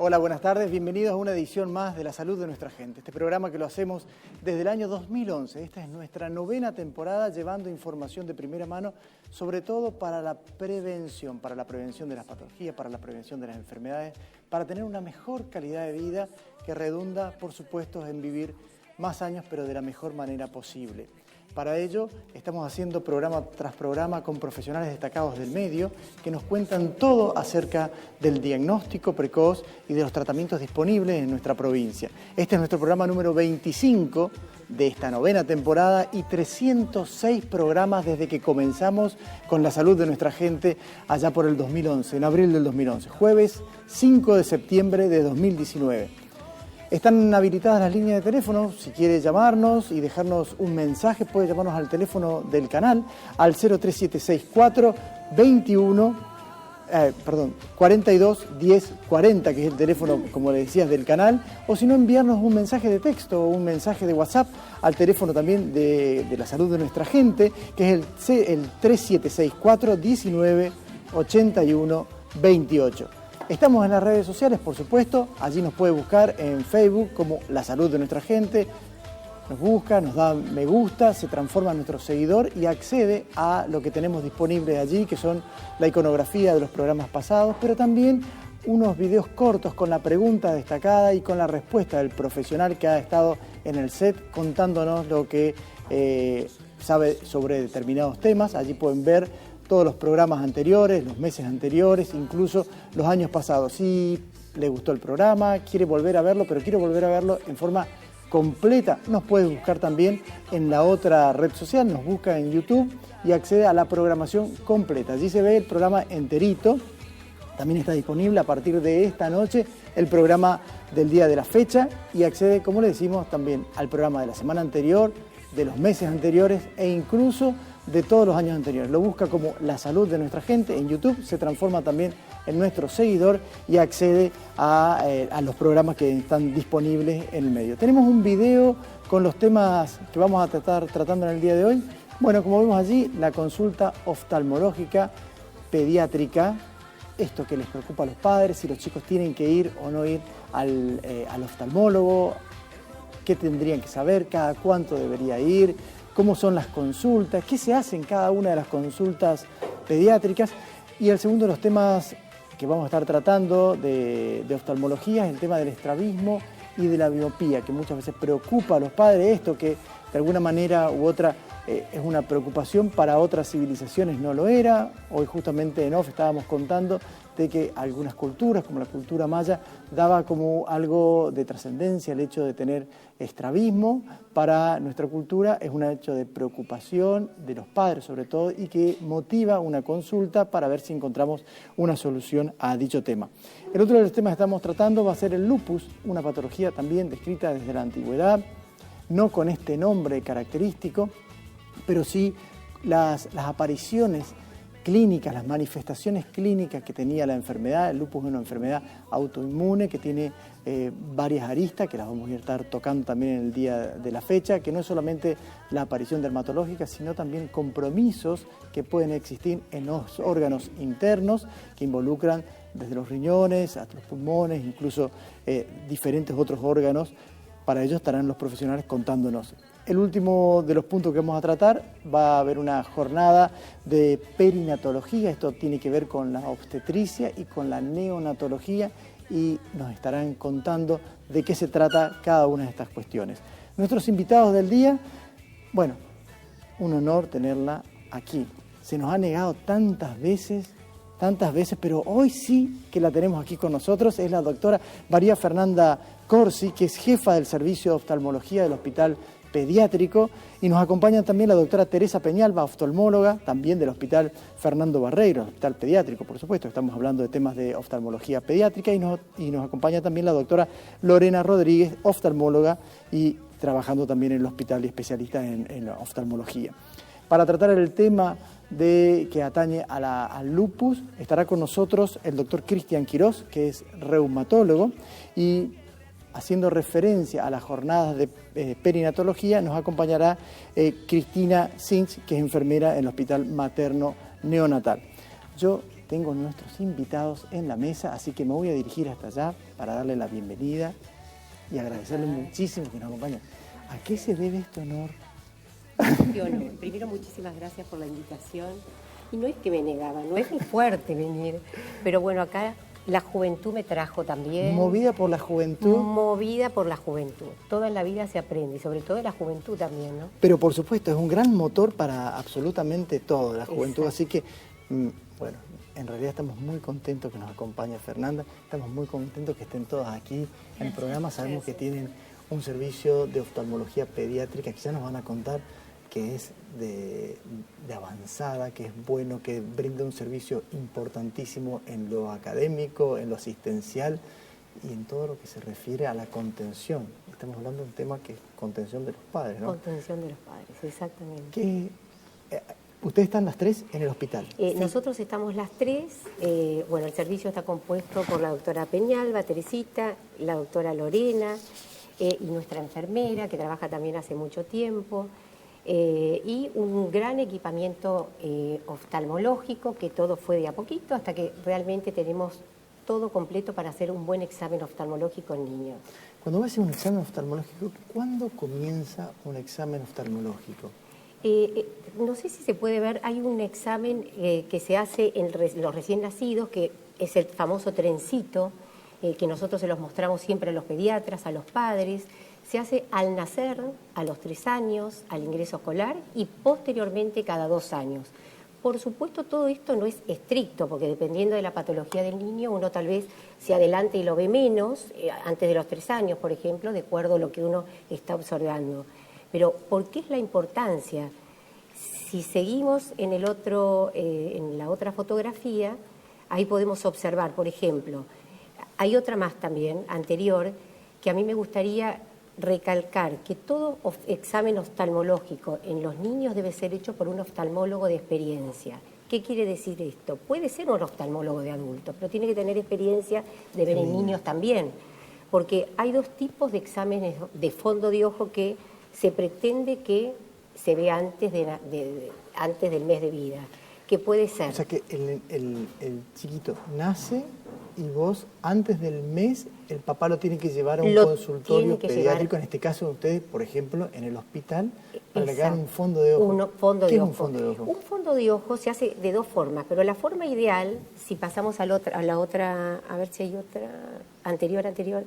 Hola, buenas tardes, bienvenidos a una edición más de La Salud de Nuestra Gente. Este programa que lo hacemos desde el año 2011. Esta es nuestra 9ª temporada llevando información de primera mano, sobre todo para la prevención de las patologías, para la prevención de las enfermedades, para tener una mejor calidad de vida que redunda, por supuesto, en vivir más años, pero de la mejor manera posible. Para ello, estamos haciendo programa tras programa con profesionales destacados del medio que nos cuentan todo acerca del diagnóstico precoz y de los tratamientos disponibles en nuestra provincia. Este es nuestro programa número 25 de esta 9ª temporada y 306 programas desde que comenzamos con la salud de nuestra gente allá por el 2011, en abril del 2011, jueves 5 de septiembre de 2019. Están habilitadas las líneas de teléfono. Si quiere llamarnos y dejarnos un mensaje, puede llamarnos al teléfono del canal, al 03764 42 10 40, que es el teléfono, como le decías, del canal, o si no, enviarnos un mensaje de texto o un mensaje de WhatsApp al teléfono también de la salud de nuestra gente, que es el 3764 19 81 28. Estamos en las redes sociales, por supuesto. Allí nos puede buscar en Facebook como La Salud de Nuestra Gente. Nos busca, nos da me gusta, se transforma en nuestro seguidor y accede a lo que tenemos disponible allí, que son la iconografía de los programas pasados, pero también unos videos cortos con la pregunta destacada y con la respuesta del profesional que ha estado en el set contándonos lo que sabe sobre determinados temas. Allí pueden ver todos los programas anteriores, los meses anteriores, incluso los años pasados. Si le gustó el programa, quiere volver a verlo, pero quiere volver a verlo en forma completa, nos puede buscar también en la otra red social, nos busca en YouTube y accede a la programación completa. Allí se ve el programa enterito. También está disponible a partir de esta noche el programa del día de la fecha y accede, como le decimos, también al programa de la semana anterior, de los meses anteriores e incluso de todos los años anteriores. Lo busca como La Salud de Nuestra Gente en YouTube, se transforma también en nuestro seguidor y accede a los programas que están disponibles en el medio. Tenemos un video con los temas que vamos a estar tratando en el día de hoy. Bueno, como vemos allí, la consulta oftalmológica pediátrica, esto que les preocupa a los padres, si los chicos tienen que ir o no ir al oftalmólogo, qué tendrían que saber, cada cuánto debería ir, cómo son las consultas, qué se hace en cada una de las consultas pediátricas. Y el segundo de los temas que vamos a estar tratando de oftalmología es el tema del estrabismo y de la miopía, que muchas veces preocupa a los padres. Esto que de alguna manera u otra es una preocupación, para otras civilizaciones no lo era. Hoy justamente en off estábamos contando de que algunas culturas, como la cultura maya, daba como algo de trascendencia el hecho de tener estrabismo. Para nuestra cultura es un hecho de preocupación de los padres sobre todo y que motiva una consulta para ver si encontramos una solución a dicho tema. El otro de los temas que estamos tratando va a ser el lupus, una patología también descrita desde la antigüedad, no con este nombre característico, pero sí las apariciones clínicas, las manifestaciones clínicas que tenía la enfermedad. El lupus es una enfermedad autoinmune que tiene varias aristas, que las vamos a estar tocando también en el día de la fecha, que no es solamente la aparición dermatológica, sino también compromisos que pueden existir en los órganos internos, que involucran desde los riñones hasta los pulmones, incluso diferentes otros órganos. Para ello estarán los profesionales contándonos. El último de los puntos que vamos a tratar, va a haber una jornada de perinatología. Esto tiene que ver con la obstetricia y con la neonatología y nos estarán contando de qué se trata cada una de estas cuestiones. Nuestros invitados del día, bueno, un honor tenerla aquí. Se nos ha negado tantas veces, pero hoy sí que la tenemos aquí con nosotros. Es la doctora María Fernanda Corsi, que es jefa del servicio de oftalmología del Hospital Pediátrico, y nos acompaña también la doctora Teresa Peñalba, oftalmóloga, también del Hospital Fernando Barreiro, Hospital Pediátrico, por supuesto, estamos hablando de temas de oftalmología pediátrica, y nos acompaña también la doctora Lorena Rodríguez, oftalmóloga y trabajando también en el hospital y especialista en oftalmología. Para tratar el tema que atañe al lupus, estará con nosotros el doctor Cristian Quirós, que es reumatólogo, y haciendo referencia a las jornadas de perinatología, nos acompañará Cristina Sinch, que es enfermera en el Hospital Materno Neonatal. Yo tengo nuestros invitados en la mesa, así que me voy a dirigir hasta allá para darle la bienvenida y agradecerle muchísimo que nos acompañe. ¿A qué se debe este honor? Primero, muchísimas gracias por la invitación. Y no es que me negaba, no es muy fuerte venir, pero bueno, acá la juventud me trajo también. ¿Movida por la juventud? Movida por la juventud. Toda la vida se aprende, y sobre todo de la juventud también, ¿no? Pero por supuesto, es un gran motor para absolutamente todo, la juventud. Exacto. Así que, bueno, en realidad estamos muy contentos que nos acompañe Fernanda, estamos muy contentos que estén todos aquí en el programa. Sabemos que tienen un servicio de oftalmología pediátrica que ya nos van a contar que es de avanzada, que es bueno, que brinda un servicio importantísimo en lo académico, en lo asistencial y en todo lo que se refiere a la contención. Estamos hablando de un tema que es contención de los padres, ¿no? Contención de los padres, exactamente. ¿Ustedes están las tres en el hospital? Sí. Nosotros estamos las tres. Bueno, el servicio está compuesto por la doctora Peñalba, Teresita, la doctora Lorena y nuestra enfermera, que trabaja también hace mucho tiempo. Y un gran equipamiento oftalmológico, que todo fue de a poquito hasta que realmente tenemos todo completo para hacer un buen examen oftalmológico en niños. Cuando va a hacer un examen oftalmológico, ¿cuándo comienza un examen oftalmológico? No sé si se puede ver, hay un examen que se hace en los recién nacidos, que es el famoso trencito, que nosotros se los mostramos siempre a los pediatras, a los padres. Se hace al nacer, a los 3 años, al ingreso escolar y posteriormente cada 2 años. Por supuesto, todo esto no es estricto, porque dependiendo de la patología del niño, uno tal vez se adelante y lo ve menos, antes de los 3 años, por ejemplo, de acuerdo a lo que uno está observando. Pero, ¿por qué es la importancia? Si seguimos en la otra fotografía, ahí podemos observar, por ejemplo, hay otra más también, anterior, que a mí me gustaría recalcar que todo examen oftalmológico en los niños debe ser hecho por un oftalmólogo de experiencia. ¿Qué quiere decir esto? Puede ser un oftalmólogo de adultos, pero tiene que tener experiencia de ver en niños también, porque hay 2 tipos de exámenes de fondo de ojo que se pretende que se vea antes del mes de vida, que puede ser... O sea que el chiquito nace y vos antes del mes el papá lo tiene que llevar a un consultorio pediátrico, en este caso ustedes, por ejemplo, en el hospital, para que hagan un fondo de ojo. ¿Qué es un fondo de ojo? Un fondo de ojo se hace de 2 formas, pero la forma ideal, si pasamos a la otra, a ver si hay otra, anterior,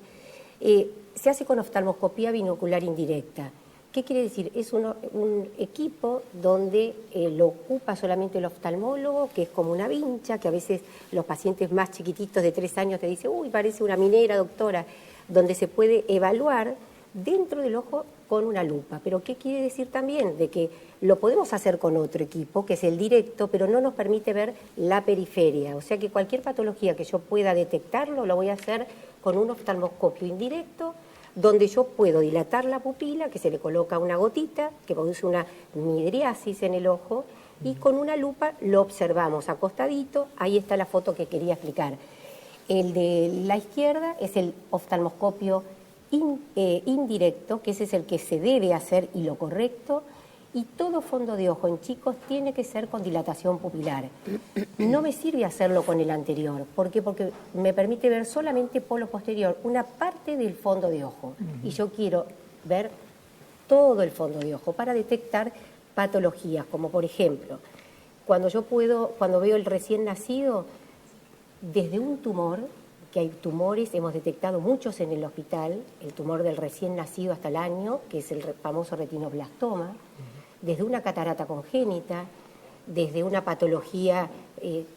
se hace con oftalmoscopía binocular indirecta. ¿Qué quiere decir? Es un equipo donde lo ocupa solamente el oftalmólogo, que es como una vincha, que a veces los pacientes más chiquititos de 3 años te dicen, uy, parece una minera, doctora, donde se puede evaluar dentro del ojo con una lupa. Pero ¿qué quiere decir también? De que lo podemos hacer con otro equipo, que es el directo, pero no nos permite ver la periferia. O sea que cualquier patología que yo pueda detectarlo, lo voy a hacer con un oftalmoscopio indirecto, donde yo puedo dilatar la pupila, que se le coloca una gotita, que produce una midriasis en el ojo, y con una lupa lo observamos acostadito. Ahí está la foto que quería explicar. El de la izquierda es el oftalmoscopio indirecto, que ese es el que se debe hacer y lo correcto, y todo fondo de ojo en chicos tiene que ser con dilatación pupilar. No me sirve hacerlo con el anterior. ¿Por qué? Porque me permite ver solamente polo posterior, una parte del fondo de ojo. Y yo quiero ver todo el fondo de ojo para detectar patologías, como por ejemplo, cuando veo el recién nacido, desde un tumor, que hay tumores, hemos detectado muchos en el hospital, el tumor del recién nacido hasta el año, que es el famoso retinoblastoma, desde una catarata congénita, desde una patología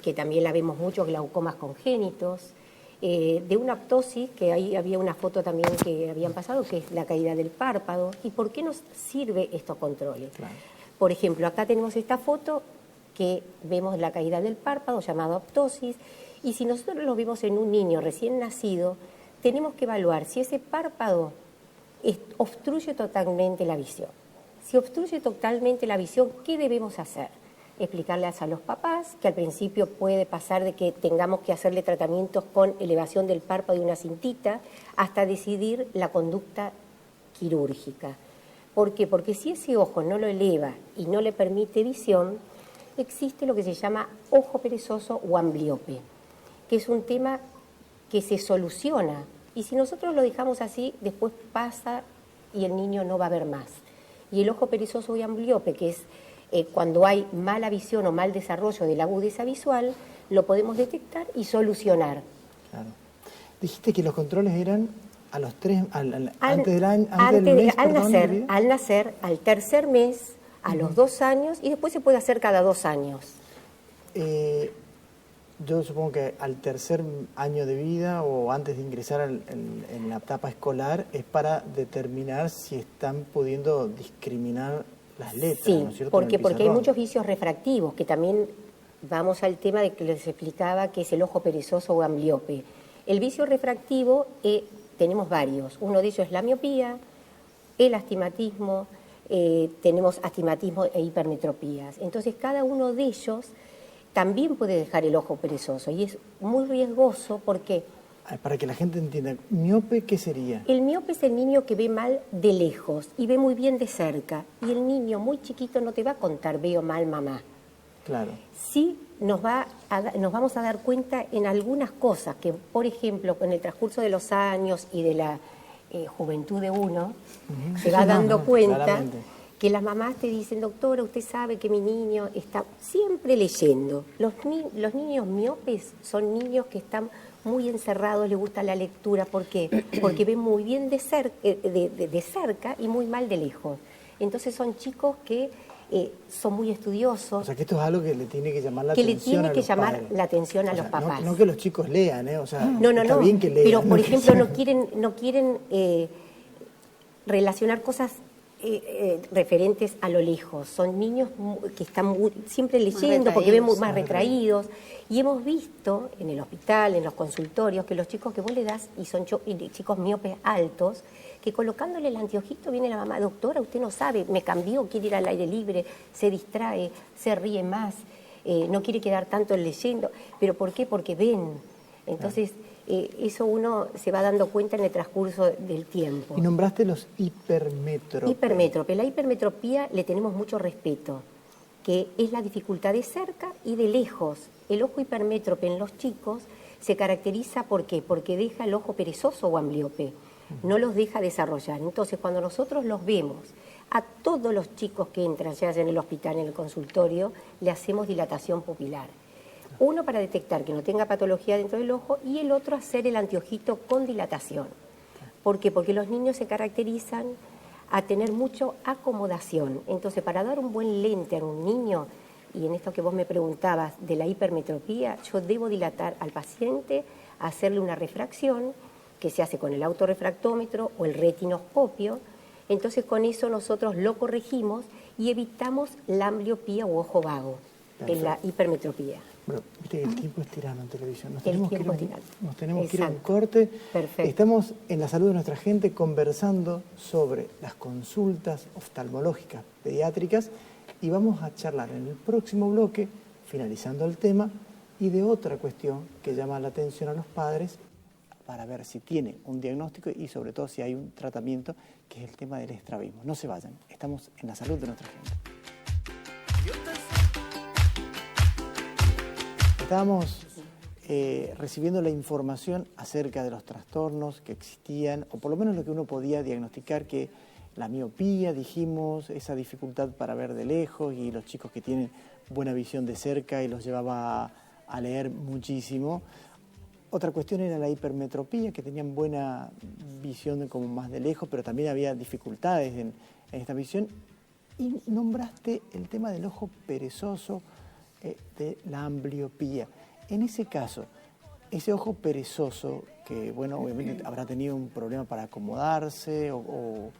que también la vemos mucho, glaucomas congénitos, de una ptosis, que ahí había una foto también que habían pasado, que es la caída del párpado. ¿Y por qué nos sirve estos controles? Claro. Por ejemplo, acá tenemos esta foto que vemos la caída del párpado, llamado ptosis, y si nosotros lo vemos en un niño recién nacido, tenemos que evaluar si ese párpado obstruye totalmente la visión. Si obstruye totalmente la visión, ¿qué debemos hacer? Explicarles a los papás que al principio puede pasar de que tengamos que hacerle tratamientos con elevación del párpado y una cintita, hasta decidir la conducta quirúrgica. ¿Por qué? Porque si ese ojo no lo eleva y no le permite visión, existe lo que se llama ojo perezoso o ambliope, que es un tema que se soluciona. Y si nosotros lo dejamos así, después pasa y el niño no va a ver más. Y el ojo perezoso y ambliope, que es cuando hay mala visión o mal desarrollo de la agudeza visual, lo podemos detectar y solucionar. Claro. Dijiste que los controles eran a los 3, antes del mes, al nacer, al tercer mes, a los 2 años, y después se puede hacer cada 2 años. Yo supongo que al tercer año de vida o antes de ingresar en la etapa escolar es para determinar si están pudiendo discriminar las letras, sí, ¿no es cierto? porque hay muchos vicios refractivos, que también vamos al tema de que les explicaba que es el ojo perezoso o ambliope. El vicio refractivo tenemos varios. Uno de ellos es la miopía, el astigmatismo, tenemos astigmatismo e hipermetropías. Entonces, cada uno de ellos también puede dejar el ojo perezoso y es muy riesgoso porque... Para que la gente entienda, ¿miope qué sería? El miope es el niño que ve mal de lejos y ve muy bien de cerca. Y el niño muy chiquito no te va a contar veo mal mamá. Claro. Sí nos vamos a dar cuenta en algunas cosas que, por ejemplo, en el transcurso de los años y de la juventud de uno, se va dando cuenta claramente. Que las mamás te dicen, doctora, usted sabe que mi niño está siempre leyendo. Los niños miopes son niños que están muy encerrados, les gusta la lectura. ¿Por qué? Porque ven muy bien de cerca y muy mal de lejos. Entonces son chicos que son muy estudiosos. O sea, que esto es algo que le tiene que llamar la atención a los padres. Que le tiene que llamar la atención a los papás. No que los chicos lean, O sea, no, está bien que lean. Pero, por ejemplo, no quieren relacionar cosas referentes a lo lejos. Son niños que están siempre leyendo porque ven más retraídos. Y hemos visto en el hospital, en los consultorios, que los chicos que vos le das, y son chicos miopes altos, que colocándole el anteojito viene la mamá, doctora, usted no sabe, me cambió, quiere ir al aire libre, se distrae, se ríe más, no quiere quedar tanto leyendo. ¿Pero por qué? Porque ven. Entonces, eso uno se va dando cuenta en el transcurso del tiempo. Y nombraste los hipermétropes. La hipermetropía le tenemos mucho respeto, que es la dificultad de cerca y de lejos. El ojo hipermétrope en los chicos se caracteriza, ¿por qué? Porque deja el ojo perezoso o ambliope, no los deja desarrollar. Entonces, cuando nosotros los vemos, a todos los chicos que entran, ya sea en el hospital, en el consultorio, le hacemos dilatación pupilar. Uno para detectar que no tenga patología dentro del ojo y el otro hacer el anteojito con dilatación. ¿Por qué? Porque los niños se caracterizan a tener mucha acomodación. Entonces, para dar un buen lente a un niño, y en esto que vos me preguntabas de la hipermetropía, yo debo dilatar al paciente, hacerle una refracción que se hace con el autorrefractómetro o el retinoscopio. Entonces, con eso nosotros lo corregimos y evitamos la ambliopía u ojo vago, que es la hipermetropía. Bueno, viste que el tiempo es tirano en televisión. Nos tenemos que ir a un corte. Perfecto. Estamos en La Salud de Nuestra Gente conversando sobre las consultas oftalmológicas pediátricas y vamos a charlar en el próximo bloque, finalizando el tema, y de otra cuestión que llama la atención a los padres para ver si tiene un diagnóstico y sobre todo si hay un tratamiento, que es el tema del estrabismo. No se vayan, estamos en La Salud de Nuestra Gente. Estábamos recibiendo la información acerca de los trastornos que existían, o por lo menos lo que uno podía diagnosticar, que la miopía, dijimos, esa dificultad para ver de lejos, y los chicos que tienen buena visión de cerca y los llevaba a leer muchísimo. Otra cuestión era la hipermetropía, que tenían buena visión como más de lejos, pero también había dificultades en esta visión. Y nombraste el tema del ojo perezoso, de la ambliopía. En ese caso, ese ojo perezoso, que bueno, obviamente habrá tenido un problema para acomodarse, o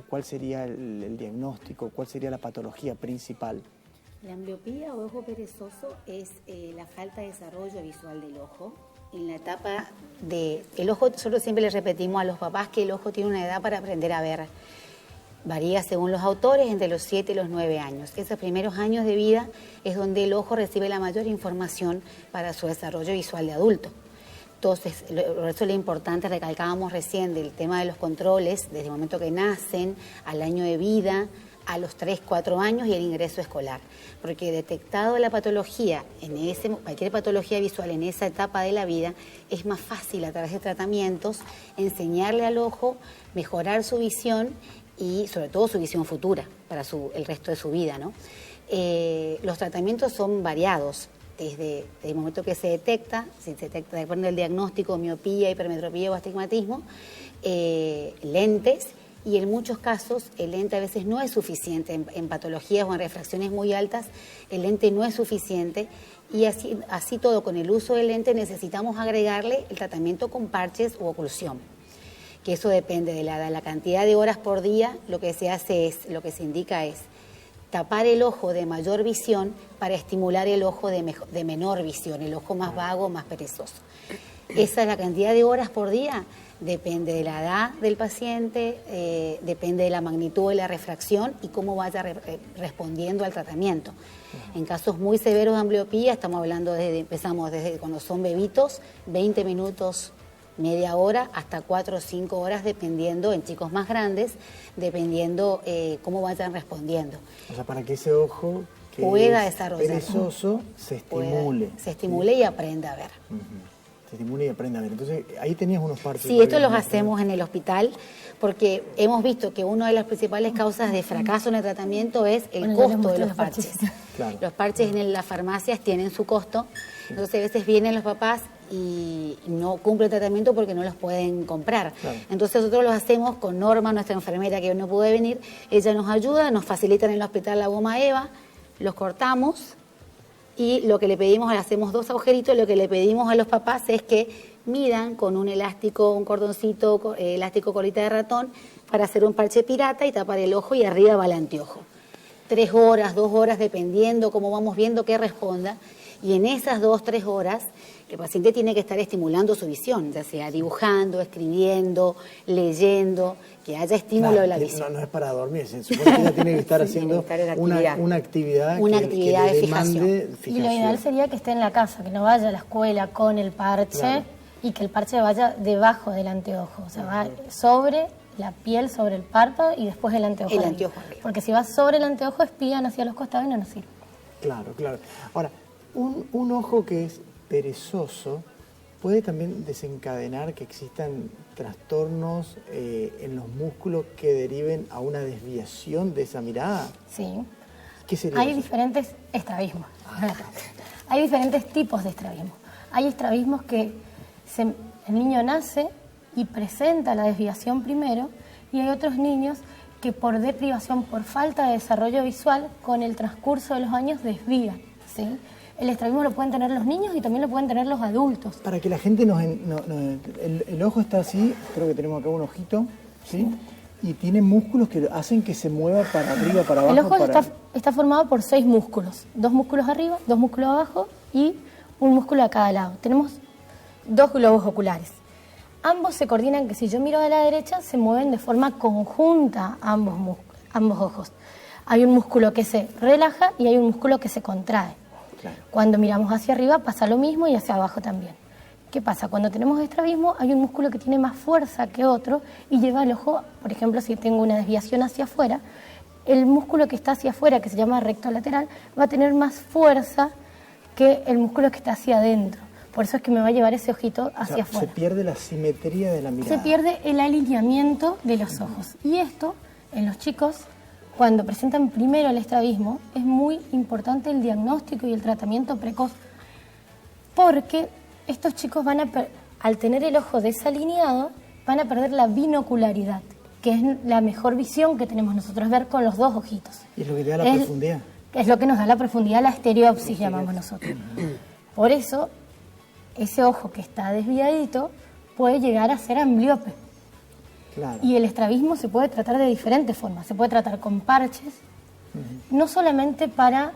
cuál sería el diagnóstico, cuál sería la patología principal. La ambliopía o ojo perezoso es la falta de desarrollo visual del ojo. En la etapa del ojo, nosotros siempre les repetimos a los papás que el ojo tiene una edad para aprender a ver. Varía según los autores entre los 7 y los 9 años. Esos primeros años de vida es donde el ojo recibe la mayor información para su desarrollo visual de adulto. Entonces, por eso es lo importante, recalcábamos recién, del tema de los controles, desde el momento que nacen, al año de vida, a los 3, 4 años y el ingreso escolar. Porque detectado la patología, cualquier patología visual en esa etapa de la vida, es más fácil a través de tratamientos enseñarle al ojo, mejorar su visión y sobre todo su visión futura para el resto de su vida, ¿no? Los tratamientos son variados. Desde el momento que se detecta, depende del diagnóstico, miopía, hipermetropía o astigmatismo, lentes, y en muchos casos el lente a veces no es suficiente, en patologías o en refracciones muy altas, el lente no es suficiente, y así todo, con el uso del lente necesitamos agregarle el tratamiento con parches u oclusión, que eso depende de la cantidad de horas por día. Lo que se indica es tapar el ojo de mayor visión para estimular el ojo de menor visión, el ojo más vago, más perezoso. Esa es la cantidad de horas por día, depende de la edad del paciente, depende de la magnitud de la refracción y cómo vaya respondiendo al tratamiento. En casos muy severos de ambliopía, estamos hablando empezamos desde cuando son bebitos, 20 minutos, media hora, hasta 4 o 5 horas, dependiendo, en chicos más grandes, dependiendo cómo vayan respondiendo. O sea, para que ese ojo que pueda es desarrollar, perezoso se estimule. Se estimule y aprenda a ver. Se estimule y aprenda a ver. Entonces, ahí tenías unos parches. Sí, esto los hacemos en el hospital, porque hemos visto que una de las principales causas de fracaso en el tratamiento es el costo de los parches. Claro. Los parches en las farmacias tienen su costo, entonces a veces vienen los papás y no cumple el tratamiento porque no los pueden comprar. Claro. Entonces nosotros los hacemos con Norma, nuestra enfermera que hoy no puede venir, ella nos ayuda, nos facilita en el hospital la goma Eva, los cortamos y lo que le pedimos, hacemos 2 agujeritos, lo que le pedimos a los papás es que midan con un elástico, un cordoncito, elástico colita de ratón, para hacer un parche pirata y tapar el ojo y arriba va el anteojo. 3 horas, 2 horas, dependiendo cómo vamos viendo que responda, y en esas 2, 3 horas el paciente tiene que estar estimulando su visión, ya sea dibujando, escribiendo, leyendo, que haya estímulo de la visión. No es para dormir, se supone que ella tiene que estar haciendo una actividad de fijación. Y lo ideal sería que esté en la casa, que no vaya a la escuela con el parche, claro, y que el parche vaya debajo del anteojo, o sea, va sobre la piel, sobre el párpado y después el anteojo. El anteojo arriba. Porque si va sobre el anteojo, espían hacia los costados y no nos sirve. Claro, claro. Ahora, un ojo que es perezoso puede también desencadenar que existan trastornos en los músculos que deriven a una desviación de esa mirada. Sí. ¿Qué sería Hay eso? diferentes estrabismos. Hay diferentes tipos de estrabismo. Hay estrabismos que el niño nace y presenta la desviación primero, y hay otros niños que por deprivación, por falta de desarrollo visual, con el transcurso de los años desvían, ¿sí? El estrabismo lo pueden tener los niños y también lo pueden tener los adultos. Para que la gente el ojo está así, creo que tenemos acá un ojito, ¿sí? Y tiene músculos que hacen que se mueva para arriba, para abajo. El ojo está formado por 6 músculos, 2 músculos arriba, 2 músculos abajo y un músculo a cada lado. Tenemos 2 globos oculares. Ambos se coordinan, que si yo miro a la derecha, se mueven de forma conjunta ambos ojos. Hay un músculo que se relaja y hay un músculo que se contrae. Claro. Cuando miramos hacia arriba pasa lo mismo y hacia abajo también. ¿Qué pasa? Cuando tenemos estrabismo hay un músculo que tiene más fuerza que otro y lleva el ojo, por ejemplo, si tengo una desviación hacia afuera, el músculo que está hacia afuera, que se llama recto lateral, va a tener más fuerza que el músculo que está hacia adentro. Por eso es que me va a llevar ese ojito hacia afuera. Se pierde la simetría de la mirada. Se pierde el alineamiento de los ojos. Y esto, en los chicos, cuando presentan primero el estrabismo, es muy importante el diagnóstico y el tratamiento precoz, porque estos chicos al tener el ojo desalineado, van a perder la binocularidad, que es la mejor visión que tenemos nosotros, ver con los 2 ojitos. ¿Y es lo que te da la profundidad? Es lo que nos da la profundidad, la estereopsis llamamos nosotros. Por eso, ese ojo que está desviadito puede llegar a ser ambliope. Claro. Y el estrabismo se puede tratar de diferentes formas. Se puede tratar con parches, no solamente para...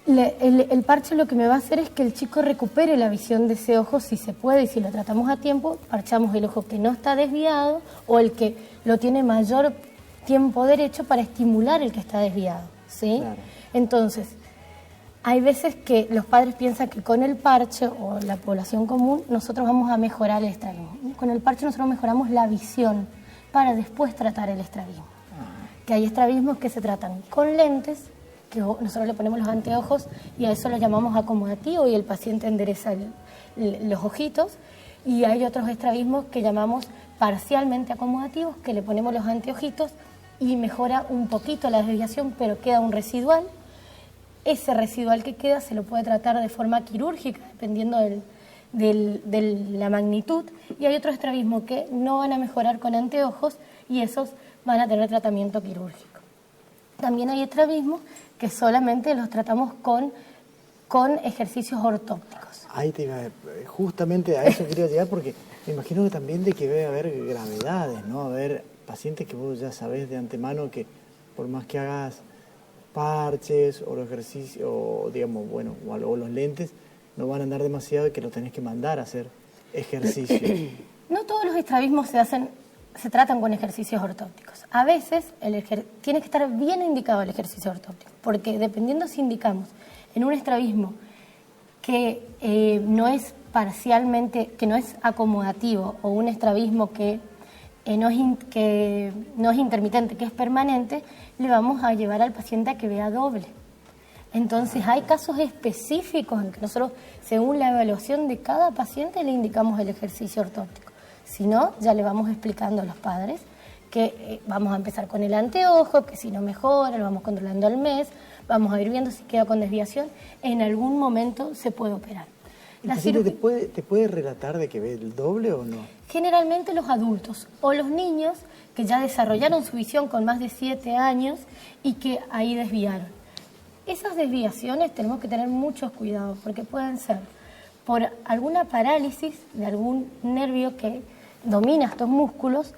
El parche lo que me va a hacer es que el chico recupere la visión de ese ojo, si se puede, y si lo tratamos a tiempo, parchamos el ojo que no está desviado o el que lo tiene mayor tiempo derecho para estimular el que está desviado, ¿sí? Claro. Entonces, hay veces que los padres piensan que con el parche o la población común nosotros vamos a mejorar el estrabismo. Con el parche nosotros mejoramos la visión para después tratar el estrabismo. que hay estrabismos que se tratan con lentes, que nosotros le ponemos los anteojos y a eso lo llamamos acomodativo y el paciente endereza los ojitos, y hay otros estrabismos que llamamos parcialmente acomodativos, que le ponemos los anteojitos y mejora un poquito la desviación, pero queda un residual. Ese residual que queda se lo puede tratar de forma quirúrgica, dependiendo de la magnitud, y hay otros estrabismos que no van a mejorar con anteojos y esos van a tener tratamiento quirúrgico. También hay estrabismos que solamente los tratamos con ejercicios ortópticos. Ahí justamente a eso quería llegar, porque me imagino que también de que debe haber gravedades, ¿no? Haber pacientes que vos ya sabés de antemano que por más que hagas parches o los ejercicios, o digamos, bueno, o los lentes, no van a andar demasiado y que lo tenés que mandar a hacer ejercicio. No todos los estrabismos se tratan con ejercicios ortópticos. A veces tiene que estar bien indicado el ejercicio ortóptico, porque dependiendo si indicamos en un estrabismo que no es parcialmente, que no es acomodativo, o un estrabismo que no es intermitente, que es permanente, le vamos a llevar al paciente a que vea doble. Entonces hay casos específicos en que nosotros, según la evaluación de cada paciente, le indicamos el ejercicio ortóptico. Si no, ya le vamos explicando a los padres que vamos a empezar con el anteojo, que si no mejora, lo vamos controlando al mes, vamos a ir viendo si queda con desviación, en algún momento se puede operar. ¿El paciente te puede relatar de que ve el doble o no? Generalmente los adultos o los niños que ya desarrollaron su visión con más de 7 años y que ahí desviaron. Esas desviaciones tenemos que tener muchos cuidados porque pueden ser por alguna parálisis de algún nervio que domina estos músculos.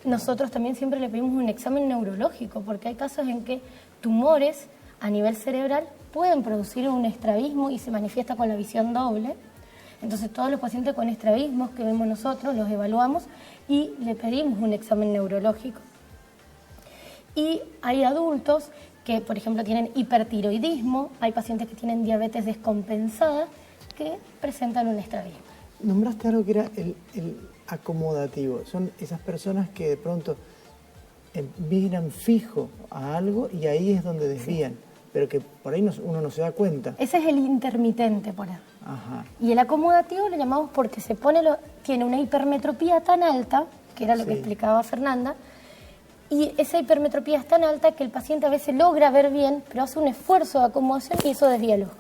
Nosotros también siempre le pedimos un examen neurológico porque hay casos en que tumores a nivel cerebral pueden producir un estrabismo y se manifiesta con la visión doble. Entonces todos los pacientes con estrabismos que vemos nosotros los evaluamos y le pedimos un examen neurológico. Y hay adultos que, por ejemplo, tienen hipertiroidismo, hay pacientes que tienen diabetes descompensada que presentan un estrabismo. Nombraste algo que era el acomodativo. Son esas personas que de pronto miran fijo a algo y ahí es donde desvían, pero que por ahí uno no se da cuenta. Ese es el intermitente, por ahí. Ajá. Y el acomodativo lo llamamos porque tiene una hipermetropía tan alta, que era lo que explicaba Fernanda, y esa hipermetropía es tan alta que el paciente a veces logra ver bien, pero hace un esfuerzo de acomodación y eso desvía el ojo.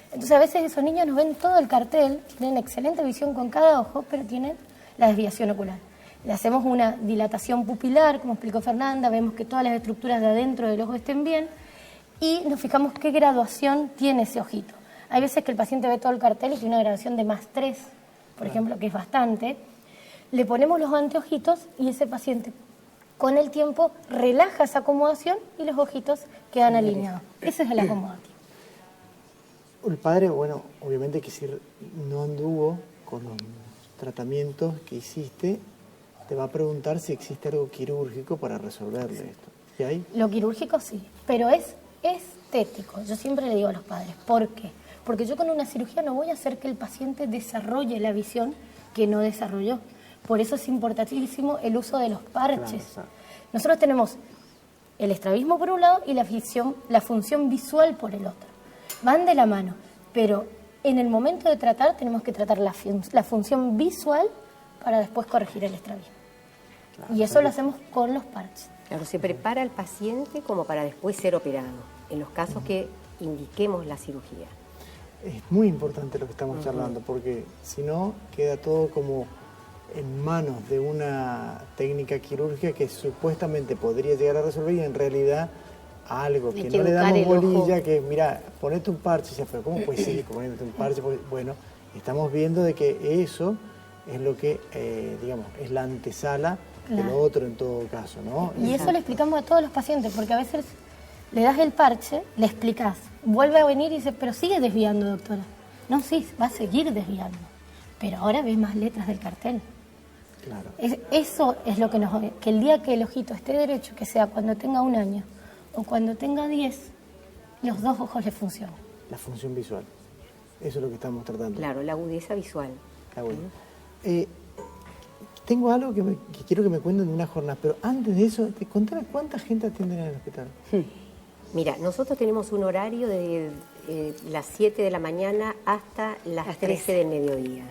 Entonces a veces esos niños nos ven todo el cartel, tienen excelente visión con cada ojo, pero tienen la desviación ocular. Le hacemos una dilatación pupilar, como explicó Fernanda, vemos que todas las estructuras de adentro del ojo estén bien y nos fijamos qué graduación tiene ese ojito. Hay veces que el paciente ve todo el cartel y tiene una graduación de +3, por ejemplo, que es bastante. Le ponemos los anteojitos y ese paciente con el tiempo relaja esa acomodación y los ojitos quedan alineados. Ese es el acomodativo. El padre, bueno, obviamente que si no anduvo con los tratamientos que hiciste, te va a preguntar si existe algo quirúrgico para resolverle esto. ¿Y ahí? Lo quirúrgico sí, pero es estético. Yo siempre le digo a los padres, ¿por qué? Porque yo con una cirugía no voy a hacer que el paciente desarrolle la visión que no desarrolló. Por eso es importantísimo el uso de los parches. Claro. Nosotros tenemos el estrabismo por un lado y la función visual por el otro. Van de la mano, pero en el momento de tratar tenemos que tratar la función visual para después corregir el estrabismo. Claro, y eso lo hacemos con los parches. Claro, se prepara al paciente como para después ser operado, en los casos que indiquemos la cirugía. Es muy importante lo que estamos charlando, porque si no, queda todo como en manos de una técnica quirúrgica que supuestamente podría llegar a resolver y en realidad algo que no le damos bolilla, que mira, ponete un parche, ya, pero ¿cómo puedes seguir poniéndote un parche? Bueno, estamos viendo de que eso es lo que, digamos, es la antesala de lo otro en todo caso, ¿no? Y eso le explicamos a todos los pacientes, porque a veces le das el parche, le explicás, vuelve a venir y dice, pero sigue desviando, doctora. No, sí, va a seguir desviando, pero ahora ves más letras del cartel. Claro. Eso es lo que el día que el ojito esté derecho, que sea cuando tenga 1 año o cuando tenga 10, los 2 ojos le funcionan. La función visual, eso es lo que estamos tratando. Claro, la agudeza visual. Tengo algo que quiero que me cuenten de una jornada, pero antes de eso, contame cuánta gente atienden en el hospital. Mira, nosotros tenemos un horario de las 7 de la mañana hasta las 13 del mediodía.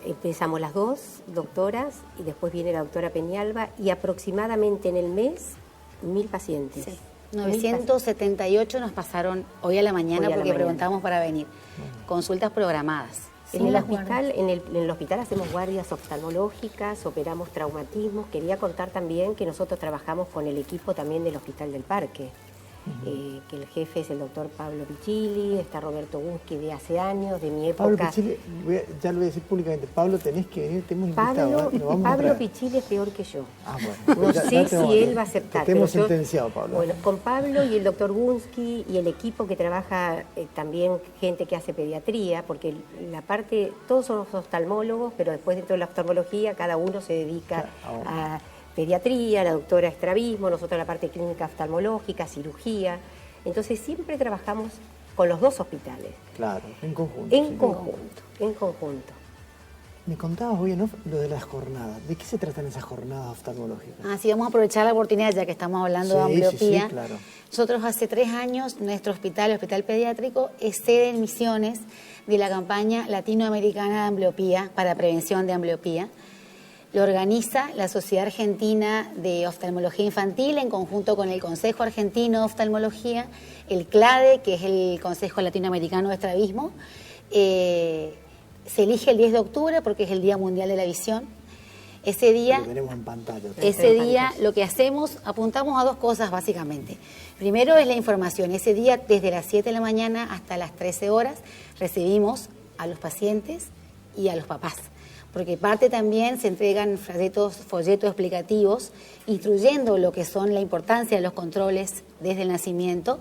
Empezamos las 2 doctoras y después viene la doctora Peñalba y aproximadamente en el mes 1000 pacientes. Sí. 978 nos pasaron hoy a la mañana porque preguntamos para venir. Consultas programadas. En el hospital, en el hospital hacemos guardias oftalmológicas, operamos traumatismos. Quería contar también que nosotros trabajamos con el equipo también del Hospital del Parque. Que el jefe es el doctor Pablo Pichilli, está Roberto Gunski de hace años, de mi época. Pablo Pichilli, ya lo voy a decir públicamente, Pablo, tenés que venir, te hemos invitado. Pablo Pichilli es peor que yo. Bueno, no sé si él va a aceptar. Te hemos sentenciado, Pablo. Bueno, con Pablo y el doctor Gunski y el equipo que trabaja, también gente que hace pediatría, porque la parte, todos somos oftalmólogos, pero después dentro de la oftalmología cada uno se dedica a pediatría, la doctora estrabismo, nosotros la parte clínica oftalmológica, cirugía. Entonces siempre trabajamos con los dos hospitales. Claro, en conjunto. En conjunto. Me contabas hoy en off lo de las jornadas. ¿De qué se tratan esas jornadas oftalmológicas? Sí, vamos a aprovechar la oportunidad ya que estamos hablando de ambliopía. Sí, claro. Nosotros hace 3 años, nuestro hospital, el Hospital Pediátrico, es sede en Misiones de la campaña latinoamericana de ambliopía para prevención de ambliopía. Lo organiza la Sociedad Argentina de Oftalmología Infantil en conjunto con el Consejo Argentino de Oftalmología, el CLADE, que es el Consejo Latinoamericano de Estrabismo. Se elige el 10 de octubre porque es el Día Mundial de la Visión. Ese día, lo tenemos en pantalla. Ese día lo que hacemos, apuntamos a 2 cosas básicamente. Primero es la información. Ese día, desde las 7 de la mañana hasta las 13 horas, recibimos a los pacientes y a los papás. Porque parte también se entregan folletos explicativos, instruyendo lo que son la importancia de los controles desde el nacimiento.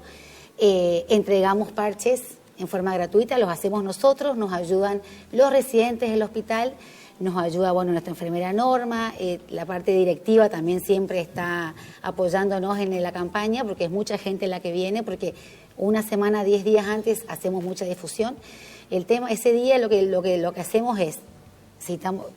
Entregamos parches en forma gratuita, los hacemos nosotros, nos ayudan los residentes del hospital, nos ayuda nuestra enfermera Norma, la parte directiva también siempre está apoyándonos en la campaña, porque es mucha gente la que viene, porque una semana, 10 días antes hacemos mucha difusión. El tema, ese día lo que hacemos es,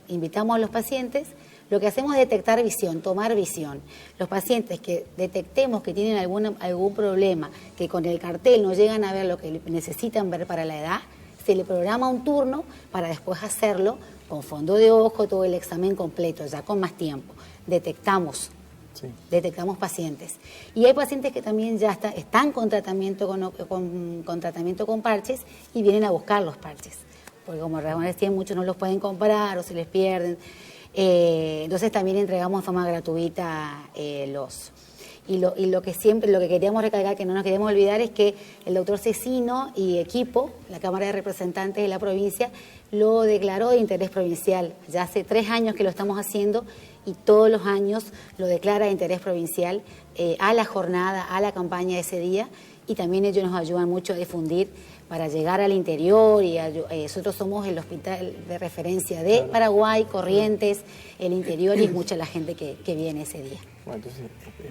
invitamos a los pacientes, lo que hacemos es detectar visión, tomar visión. Los pacientes que detectemos que tienen algún problema, que con el cartel no llegan a ver lo que necesitan ver para la edad, se le programa un turno para después hacerlo con fondo de ojo, todo el examen completo, ya con más tiempo. Detectamos pacientes. Y hay pacientes que también ya están con tratamiento con parches y vienen a buscar los parches. Porque como decían, muchos no los pueden comprar o se les pierden. Entonces también entregamos de forma gratuita los. Y lo que queríamos recalcar, que no nos queremos olvidar, es que el doctor Cecino y equipo, la Cámara de Representantes de la provincia, lo declaró de interés provincial. Ya hace 3 años que lo estamos haciendo y todos los años lo declara de interés provincial a la jornada, a la campaña de ese día, y también ellos nos ayudan mucho a difundir para llegar al interior. Y nosotros somos el hospital de referencia de Paraguay, Corrientes, el interior, y mucha la gente que viene ese día. Bueno, entonces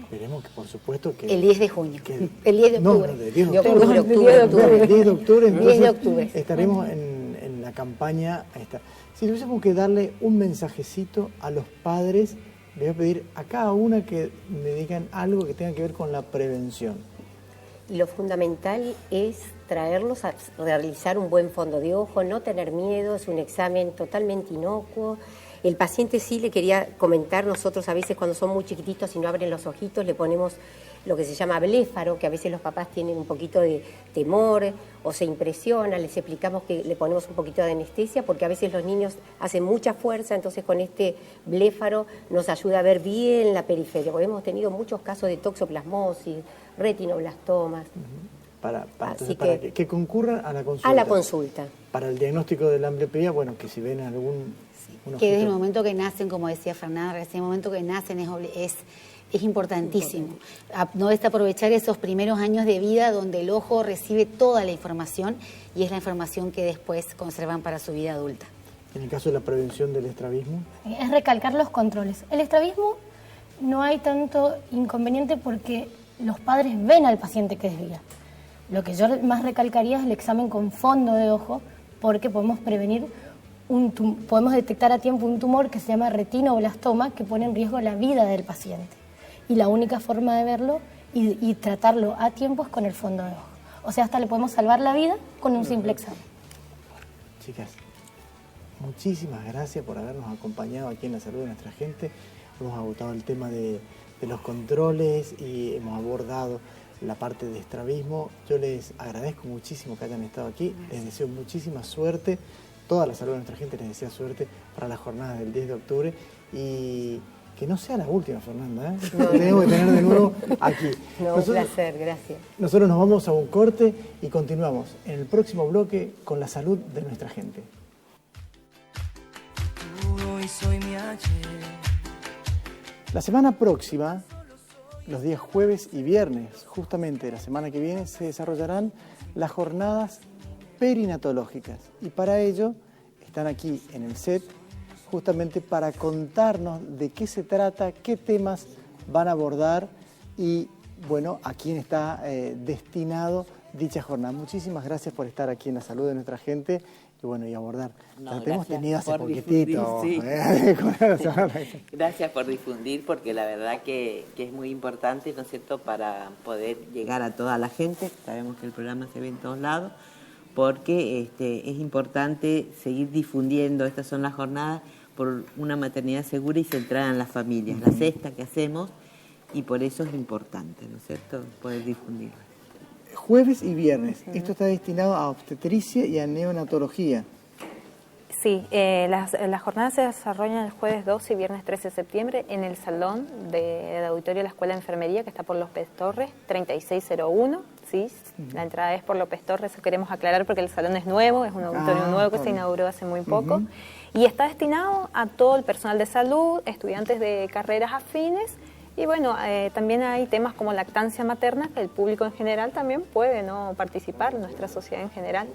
esperemos que, por supuesto, que... El 10 de junio, el 10 de octubre. No, el 10 de octubre. El 10 de octubre, entonces estaremos en la campaña esta. Si tuviésemos que darle un mensajecito a los padres, les voy a pedir a cada una que me digan algo que tenga que ver con la prevención. Lo fundamental es traerlos a realizar un buen fondo de ojo, no tener miedo, es un examen totalmente inocuo. El paciente, sí le quería comentar, nosotros a veces cuando son muy chiquititos y no abren los ojitos le ponemos lo que se llama bléfaro, que a veces los papás tienen un poquito de temor o se impresionan, les explicamos que le ponemos un poquito de anestesia porque a veces los niños hacen mucha fuerza, entonces con este bléfaro nos ayuda a ver bien la periferia, porque hemos tenido muchos casos de toxoplasmosis, retinoblastomas. Para que concurran a la consulta. A la consulta. Para el diagnóstico de la ambliopía, bueno, que si ven algún... Que desde el momento que nacen, como decía Fernanda, desde el momento que nacen es importantísimo. No es aprovechar esos primeros años de vida donde el ojo recibe toda la información y es la información que después conservan para su vida adulta. En el caso de la prevención del estrabismo. Es recalcar los controles. El estrabismo no hay tanto inconveniente porque los padres ven al paciente que desvía. Lo que yo más recalcaría es el examen con fondo de ojo, porque podemos prevenir podemos detectar a tiempo un tumor que se llama retinoblastoma, que pone en riesgo la vida del paciente. Y la única forma de verlo y tratarlo a tiempo es con el fondo de ojo. O sea, hasta le podemos salvar la vida con un simple examen. Chicas, muchísimas gracias por habernos acompañado aquí en La Salud de Nuestra Gente. Hemos agotado el tema de los controles y hemos abordado la parte de estrabismo. Yo les agradezco muchísimo que hayan estado aquí. Les deseo muchísima suerte. Toda La Salud de Nuestra Gente les desea suerte para las jornadas del 10 de octubre y que no sea la última, Fernanda, ¿eh? No. Tenemos que tener de nuevo aquí. No, un placer, gracias. Nosotros nos vamos a un corte y continuamos en el próximo bloque con la salud de nuestra gente. La semana próxima, los días jueves y viernes, justamente la semana que viene, se desarrollarán las jornadas perinatológicas. Y para ello están aquí en el set justamente para contarnos de qué se trata, qué temas van a abordar y, bueno, a quién está destinado dicha jornada. Muchísimas gracias por estar aquí en La Salud de Nuestra Gente y, bueno, y abordar. La hemos tenido hace poquitito. Sí. Gracias por difundir, porque la verdad que es muy importante, ¿no es cierto?, para poder llegar a toda la gente. Sabemos que el programa se ve en todos lados, porque es importante seguir difundiendo. Estas son las jornadas por una maternidad segura y centrada en las familias, la sexta que hacemos, y por eso es importante, ¿no es cierto?, poder difundirlo. Jueves y viernes, esto está destinado a obstetricia y a neonatología. Sí, las jornadas se desarrollan el jueves 12 y viernes 13 de septiembre en el salón del auditorio de la Escuela de Enfermería, que está por López Torres, 3601. ¿Sí? La entrada es por López Torres, eso queremos aclarar porque el salón es nuevo, es un auditorio nuevo que se inauguró hace muy poco. Y está destinado a todo el personal de salud, estudiantes de carreras afines. Y bueno, también hay temas como lactancia materna, que el público en general también puede, ¿no?, participar, nuestra sociedad en general.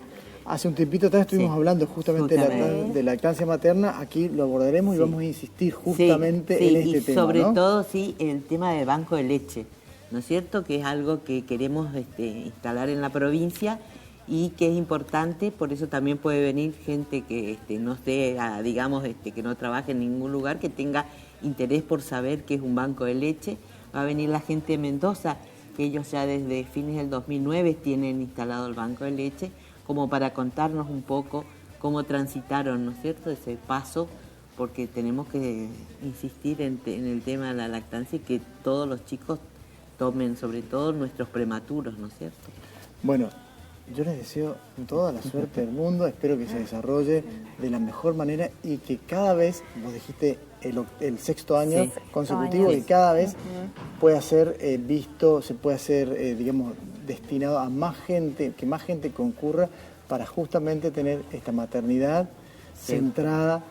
Hace un tiempito atrás estuvimos hablando justamente de lactancia materna, aquí lo abordaremos y vamos a insistir justamente en este tema. Sobre todo, el tema del banco de leche, ¿no es cierto?, que es algo que queremos instalar en la provincia y que es importante. Por eso también puede venir gente que no esté, digamos, que no trabaje en ningún lugar, que tenga interés por saber qué es un banco de leche. Va a venir la gente de Mendoza, que ellos ya desde fines del 2009 tienen instalado el banco de leche, como para contarnos un poco cómo transitaron, ¿no es cierto?, ese paso, porque tenemos que insistir en el tema de la lactancia y que todos los chicos tomen, sobre todo nuestros prematuros, ¿no es cierto? Bueno, yo les deseo toda la suerte del mundo, espero que se desarrolle de la mejor manera y que cada vez, vos dijiste el sexto año consecutivo, y cada vez pueda ser visto, se puede hacer, digamos, destinado a más gente, que más gente concurra para justamente tener esta maternidad centrada,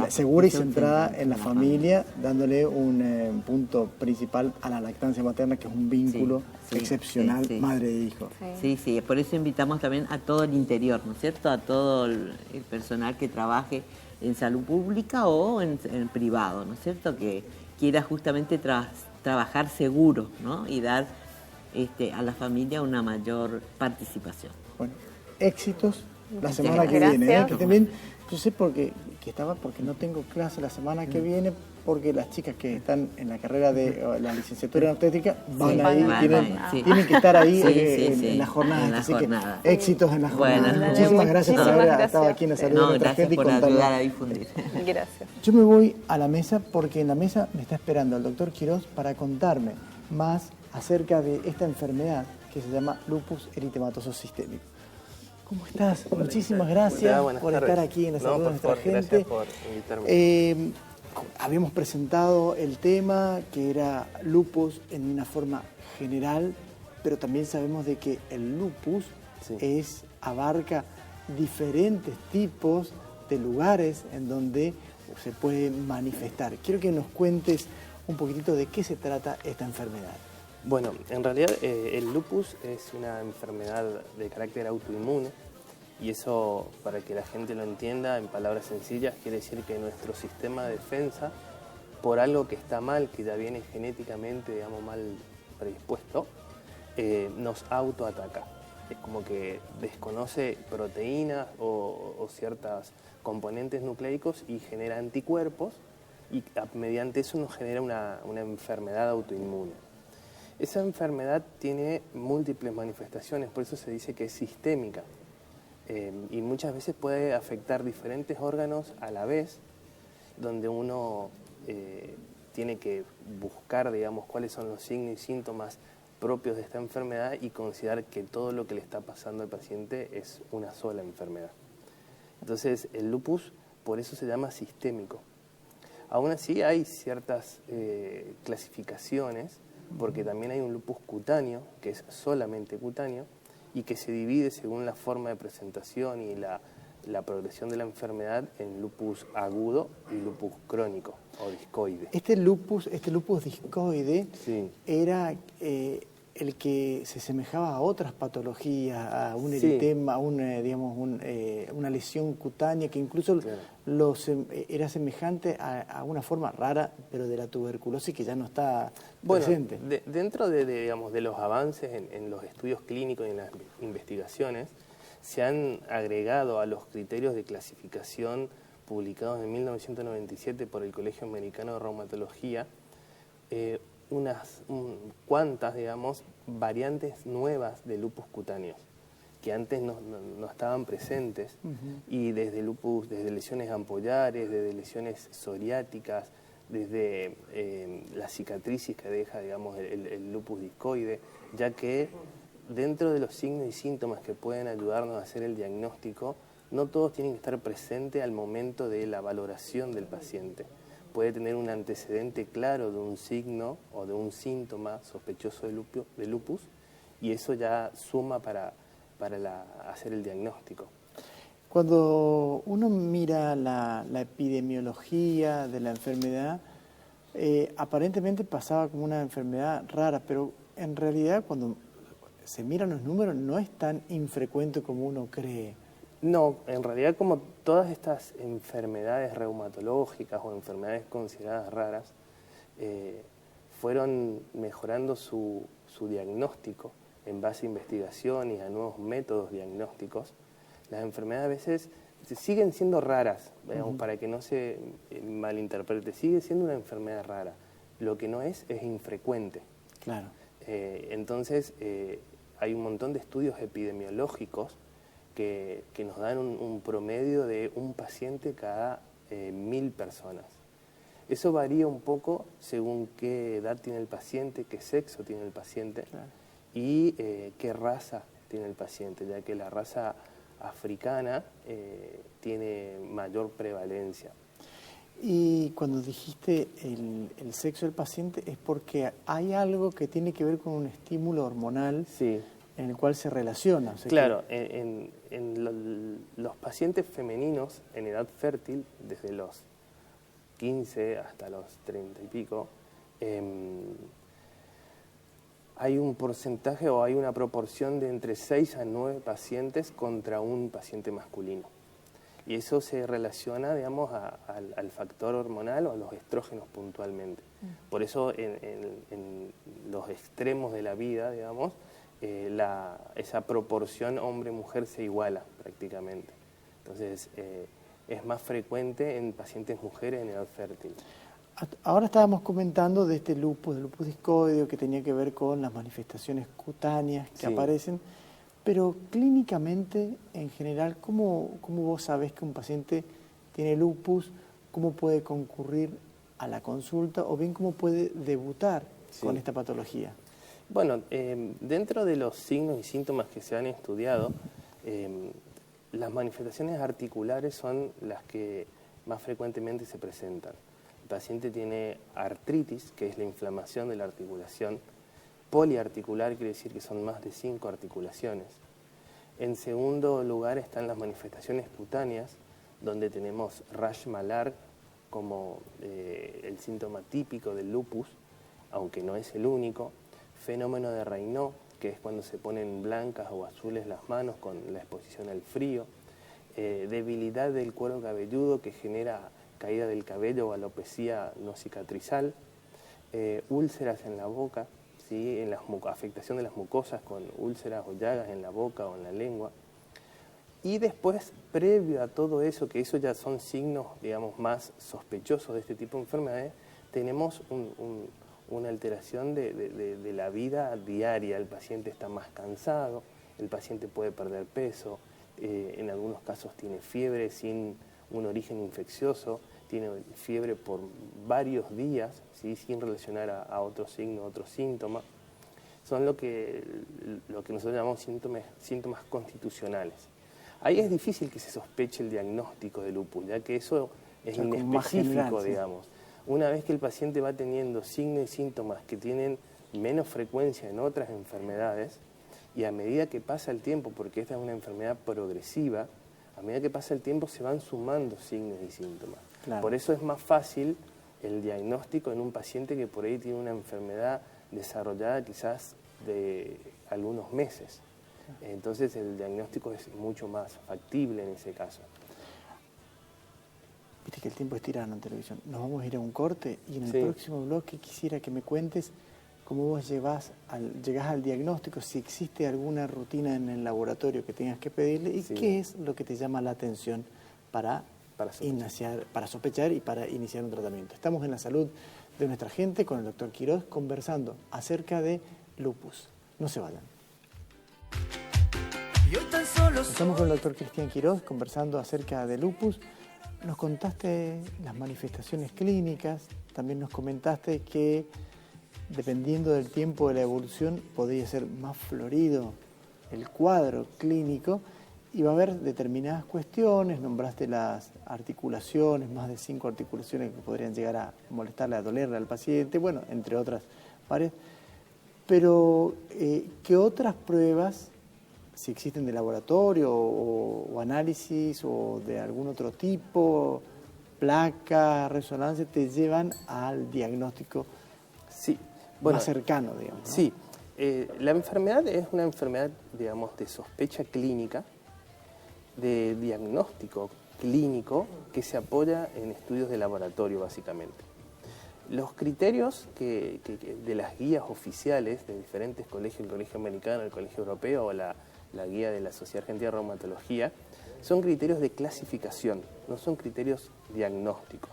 segura y centrada en la familia, dándole un punto principal a la lactancia materna, que es un vínculo excepcional madre e hijo. Sí, por eso invitamos también a todo el interior, ¿no es cierto?, a todo el personal que trabaje en salud pública o en privado, ¿no es cierto?, que quiera justamente trabajar seguro, ¿no?, y dar a la familia una mayor participación. Bueno, éxitos la semana que viene, que también, yo sé porque no tengo clase la semana que viene, porque las chicas que están en la carrera de la licenciatura en obstétrica tienen que estar ahí en las jornadas, así que éxitos en las jornadas. Muchísimas gracias por haber estado aquí en La Salud de Nuestra Gente y contarnos. A difundir. Gracias. Yo me voy a la mesa porque en la mesa me está esperando el doctor Quirós para contarme más acerca de esta enfermedad que se llama lupus eritematoso sistémico. ¿Cómo estás? Hola, muchísimas gracias por estar aquí en La Salud de Nuestra Gente. Gracias por invitarme. Habíamos presentado el tema que era lupus en una forma general, pero también sabemos de que el lupus abarca diferentes tipos de lugares en donde se puede manifestar. Quiero que nos cuentes un poquitito de qué se trata esta enfermedad. Bueno, en realidad el lupus es una enfermedad de carácter autoinmune, y eso, para que la gente lo entienda en palabras sencillas, quiere decir que nuestro sistema de defensa, por algo que está mal, que ya viene genéticamente, digamos, mal predispuesto, nos autoataca. es como que desconoce proteínas o ciertos componentes nucleicos y genera anticuerpos, y mediante eso nos genera una enfermedad autoinmune. Esa enfermedad tiene múltiples manifestaciones, por eso se dice que es sistémica, y muchas veces puede afectar diferentes órganos a la vez, donde uno tiene que buscar, digamos, cuáles son los signos y síntomas propios de esta enfermedad y considerar que todo lo que le está pasando al paciente es una sola enfermedad. Entonces, el lupus por eso se llama sistémico. Aún así hay ciertas clasificaciones, porque también hay un lupus cutáneo, que es solamente cutáneo, y que se divide según la forma de presentación y la progresión de la enfermedad en lupus agudo y lupus crónico o discoide. Este lupus discoide Sí. era el que se semejaba a otras patologías, a un eritema, a una lesión cutánea que incluso era semejante a una forma rara, pero de la tuberculosis que ya no está presente. Dentro de los avances en los estudios clínicos y en las investigaciones, se han agregado a los criterios de clasificación publicados en 1997 por el Colegio Americano de Reumatología unas cuantas, digamos, variantes nuevas de lupus cutáneos que antes no estaban presentes, y desde lesiones ampollares, desde lesiones psoriáticas, desde la cicatrices que deja, digamos, el lupus discoide, ya que dentro de los signos y síntomas que pueden ayudarnos a hacer el diagnóstico, no todos tienen que estar presentes al momento de la valoración del paciente. Puede tener un antecedente claro de un signo o de un síntoma sospechoso de lupus, y eso ya suma para hacer el diagnóstico. Cuando uno mira la epidemiología de la enfermedad, aparentemente pasaba como una enfermedad rara, pero en realidad cuando se miran los números no es tan infrecuente como uno cree. No, en realidad, como todas estas enfermedades reumatológicas o enfermedades consideradas raras, fueron mejorando su diagnóstico en base a investigación y a nuevos métodos diagnósticos. Las enfermedades a veces siguen siendo raras, digamos, para que no se malinterprete, sigue siendo una enfermedad rara. Lo que no es infrecuente. Claro. Entonces, hay un montón de estudios epidemiológicos que nos dan un promedio de un paciente cada 1000 personas. Eso varía un poco según qué edad tiene el paciente, qué sexo tiene el paciente, claro, y qué raza tiene el paciente, ya que la raza africana tiene mayor prevalencia. Y cuando dijiste el sexo del paciente, es porque hay algo que tiene que ver con un estímulo hormonal. Sí. En el cual se relaciona. O sea, claro, los pacientes femeninos en edad fértil, desde los 15 hasta los 30 y pico, hay un porcentaje o hay una proporción de entre 6 a 9 pacientes contra un paciente masculino. Y eso se relaciona, digamos, al factor hormonal o a los estrógenos puntualmente. Por eso en los extremos de la vida, digamos, esa proporción hombre-mujer se iguala prácticamente. Entonces, es más frecuente en pacientes mujeres en edad fértil. Ahora estábamos comentando de este lupus, del lupus discoideo, que tenía que ver con las manifestaciones cutáneas que aparecen, pero clínicamente, en general, ¿cómo vos sabés que un paciente tiene lupus? ¿Cómo puede concurrir a la consulta? O bien, ¿cómo puede debutar con esta patología? Bueno, dentro de los signos y síntomas que se han estudiado, las manifestaciones articulares son las que más frecuentemente se presentan. El paciente tiene artritis, que es la inflamación de la articulación. Poliarticular quiere decir que son más de 5 articulaciones. En segundo lugar están las manifestaciones cutáneas, donde tenemos rash malar como el síntoma típico del lupus, aunque no es el único. Fenómeno de Raynaud, que es cuando se ponen blancas o azules las manos con la exposición al frío. Debilidad del cuero cabelludo, que genera caída del cabello o alopecia no cicatrizal. Úlceras en la boca, ¿sí? En la afectación de las mucosas con úlceras o llagas en la boca o en la lengua. Y después, previo a todo eso, que eso ya son signos, digamos, más sospechosos de este tipo de enfermedades, tenemos una alteración de la vida diaria. El paciente está más cansado, el paciente puede perder peso, en algunos casos tiene fiebre sin un origen infeccioso, tiene fiebre por varios días, ¿sí? Sin relacionar a otros signos, otros síntomas. Son lo que nosotros llamamos síntomas constitucionales. Ahí es difícil que se sospeche el diagnóstico de lupus, ya que eso es inespecífico, digamos. Una vez que el paciente va teniendo signos y síntomas que tienen menos frecuencia en otras enfermedades, y a medida que pasa el tiempo, porque esta es una enfermedad progresiva, a medida que pasa el tiempo se van sumando signos y síntomas. Claro. Por eso es más fácil el diagnóstico en un paciente que por ahí tiene una enfermedad desarrollada quizás de algunos meses. Entonces el diagnóstico es mucho más factible en ese caso. Viste que el tiempo es tirano en televisión. Nos vamos a ir a un corte y en el próximo bloque quisiera que me cuentes cómo vos llegás al diagnóstico, si existe alguna rutina en el laboratorio que tengas que pedirle y qué es lo que te llama la atención para sospechar y para iniciar un tratamiento. Estamos en La Salud de Nuestra Gente con el doctor Quirós conversando acerca de lupus. No se vayan. Estamos con el doctor Cristian Quirós conversando acerca de lupus. Nos contaste las manifestaciones clínicas, también nos comentaste que dependiendo del tiempo de la evolución podría ser más florido el cuadro clínico y va a haber determinadas cuestiones, nombraste las articulaciones, más de 5 articulaciones que podrían llegar a molestarle, a dolerle al paciente, bueno, entre otras varias. Pero, ¿qué otras pruebas, si existen de laboratorio o análisis o de algún otro tipo, placa, resonancia, te llevan al diagnóstico más cercano, digamos, ¿no? Sí, la enfermedad es una enfermedad, digamos, de sospecha clínica, de diagnóstico clínico que se apoya en estudios de laboratorio, básicamente. Los criterios de las guías oficiales de diferentes colegios, el Colegio Americano, el Colegio Europeo o la guía de la Sociedad Argentina de Reumatología, son criterios de clasificación, no son criterios diagnósticos.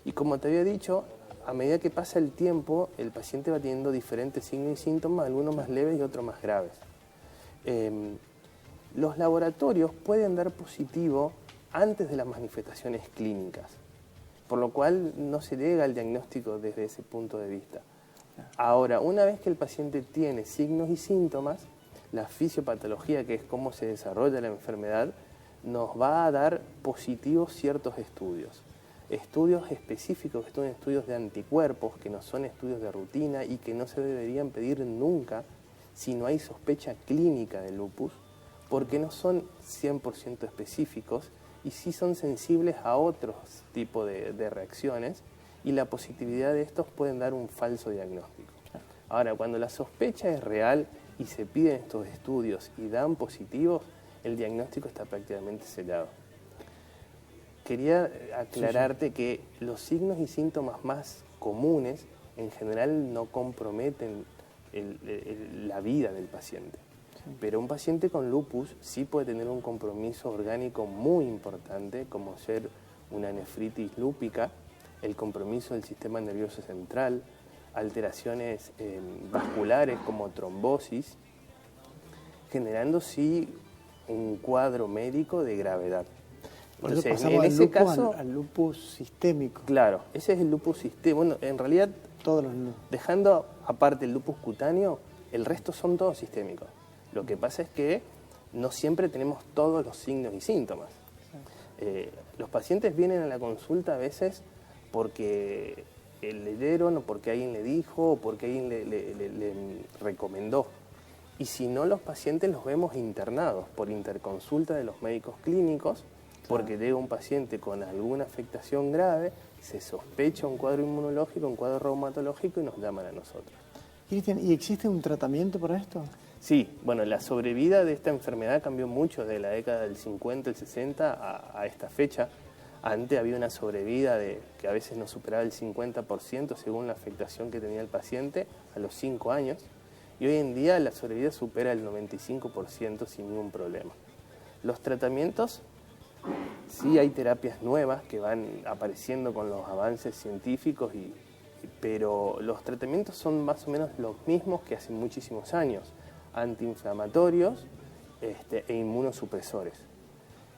Y como te había dicho, a medida que pasa el tiempo, el paciente va teniendo diferentes signos y síntomas, algunos más leves y otros más graves. Los laboratorios pueden dar positivo antes de las manifestaciones clínicas, por lo cual no se llega al diagnóstico desde ese punto de vista. Ahora, una vez que el paciente tiene signos y síntomas, la fisiopatología, que es cómo se desarrolla la enfermedad, nos va a dar positivos ciertos estudios. Estudios específicos, que son estudios de anticuerpos, que no son estudios de rutina y que no se deberían pedir nunca si no hay sospecha clínica de lupus, porque no son 100% específicos y sí son sensibles a otros tipos de reacciones y la positividad de estos pueden dar un falso diagnóstico. Ahora, cuando la sospecha es real y se piden estos estudios y dan positivos, el diagnóstico está prácticamente sellado. Quería aclararte que los signos y síntomas más comunes en general no comprometen la vida del paciente. Pero un paciente con lupus sí puede tener un compromiso orgánico muy importante, como ser una nefritis lúpica, el compromiso del sistema nervioso central, alteraciones vasculares como trombosis, generando sí un cuadro médico de gravedad. Entonces, en ese caso, al lupus sistémico. Claro, ese es el lupus sistémico. Bueno, en realidad, dejando aparte el lupus cutáneo, el resto son todos sistémicos. Lo que pasa es que no siempre tenemos todos los signos y síntomas. Los pacientes vienen a la consulta a veces porque leyeron o porque alguien le dijo o porque alguien le recomendó. Y si no, los pacientes los vemos internados por interconsulta de los médicos clínicos, porque llega un paciente con alguna afectación grave, se sospecha un cuadro inmunológico, un cuadro reumatológico y nos llaman a nosotros. Cristian, ¿y existe un tratamiento para esto? Sí, bueno, la sobrevida de esta enfermedad cambió mucho de la década del 50, el 60 a esta fecha. Antes había una sobrevida que a veces no superaba el 50% según la afectación que tenía el paciente a los 5 años. Y hoy en día la sobrevida supera el 95% sin ningún problema. Los tratamientos, sí hay terapias nuevas que van apareciendo con los avances científicos, pero los tratamientos son más o menos los mismos que hace muchísimos años, antiinflamatorios e inmunosupresores.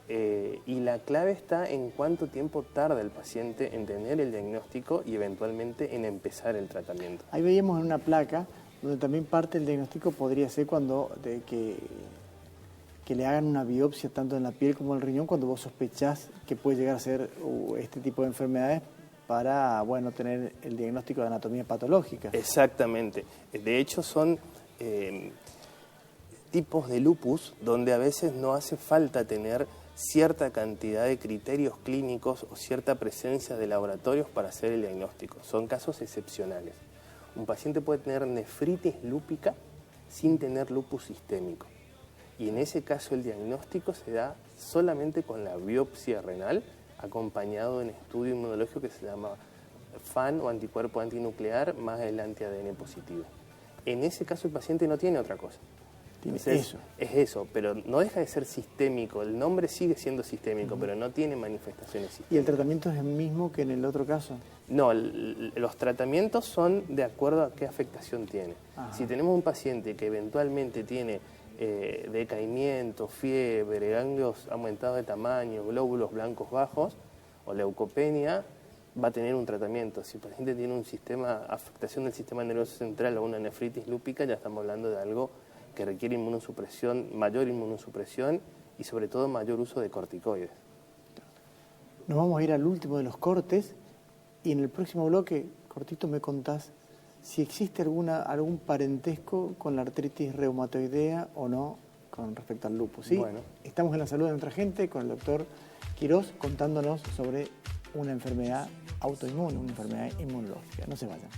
Y la clave está en cuánto tiempo tarda el paciente en tener el diagnóstico y eventualmente en empezar el tratamiento. Ahí veíamos en una placa donde también parte del diagnóstico podría ser cuando que le hagan una biopsia tanto en la piel como en el riñón cuando vos sospechás que puede llegar a ser este tipo de enfermedades para, bueno, tener el diagnóstico de anatomía patológica. Exactamente. De hecho son tipos de lupus donde a veces no hace falta tener cierta cantidad de criterios clínicos o cierta presencia de laboratorios para hacer el diagnóstico. Son casos excepcionales. Un paciente puede tener nefritis lúpica sin tener lupus sistémico. Y en ese caso el diagnóstico se da solamente con la biopsia renal, acompañado de un estudio inmunológico que se llama FAN o anticuerpo antinuclear más el anti-ADN positivo. En ese caso el paciente no tiene otra cosa. Entonces, es eso, pero no deja de ser sistémico. El nombre sigue siendo sistémico, pero no tiene manifestaciones sistémicas. ¿Y el tratamiento es el mismo que en el otro caso? No, los tratamientos son de acuerdo a qué afectación tiene. Ajá. Si tenemos un paciente que eventualmente tiene decaimiento, fiebre, ganglios aumentados de tamaño, glóbulos blancos bajos o leucopenia, va a tener un tratamiento. Si el paciente tiene afectación del sistema nervioso central o una nefritis lúpica, ya estamos hablando de algo que requiere inmunosupresión, mayor inmunosupresión y sobre todo mayor uso de corticoides. Nos vamos a ir al último de los cortes y en el próximo bloque, cortito, me contás si existe algún parentesco con la artritis reumatoidea o no con respecto al lupus. ¿Sí? Bueno. Estamos en La Salud de Nuestra Gente con el doctor Quirós contándonos sobre una enfermedad autoinmune, una enfermedad inmunológica. No se vayan.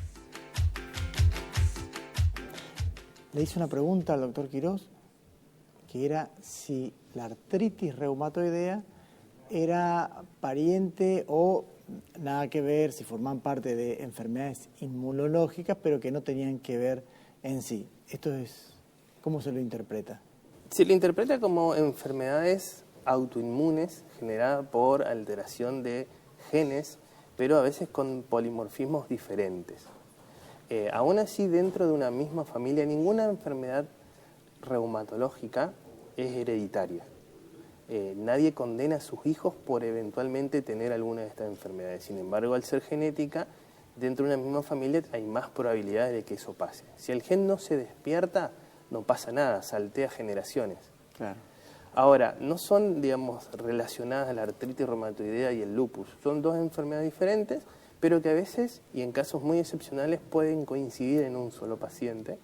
Le hice una pregunta al doctor Quirós, que era si la artritis reumatoidea era pariente o nada que ver, si formaban parte de enfermedades inmunológicas, pero que no tenían que ver en sí. Esto es, ¿cómo se lo interpreta? Se lo interpreta como enfermedades autoinmunes generadas por alteración de genes, pero a veces con polimorfismos diferentes. Aún así, dentro de una misma familia, ninguna enfermedad reumatológica es hereditaria. Nadie condena a sus hijos por eventualmente tener alguna de estas enfermedades. Sin embargo, al ser genética, dentro de una misma familia hay más probabilidades de que eso pase. Si el gen no se despierta, no pasa nada, saltea generaciones. Claro. Ahora, no son, digamos, relacionadas a la artritis reumatoidea y el lupus. Son dos enfermedades diferentes, pero que a veces, y en casos muy excepcionales, pueden coincidir en un solo paciente.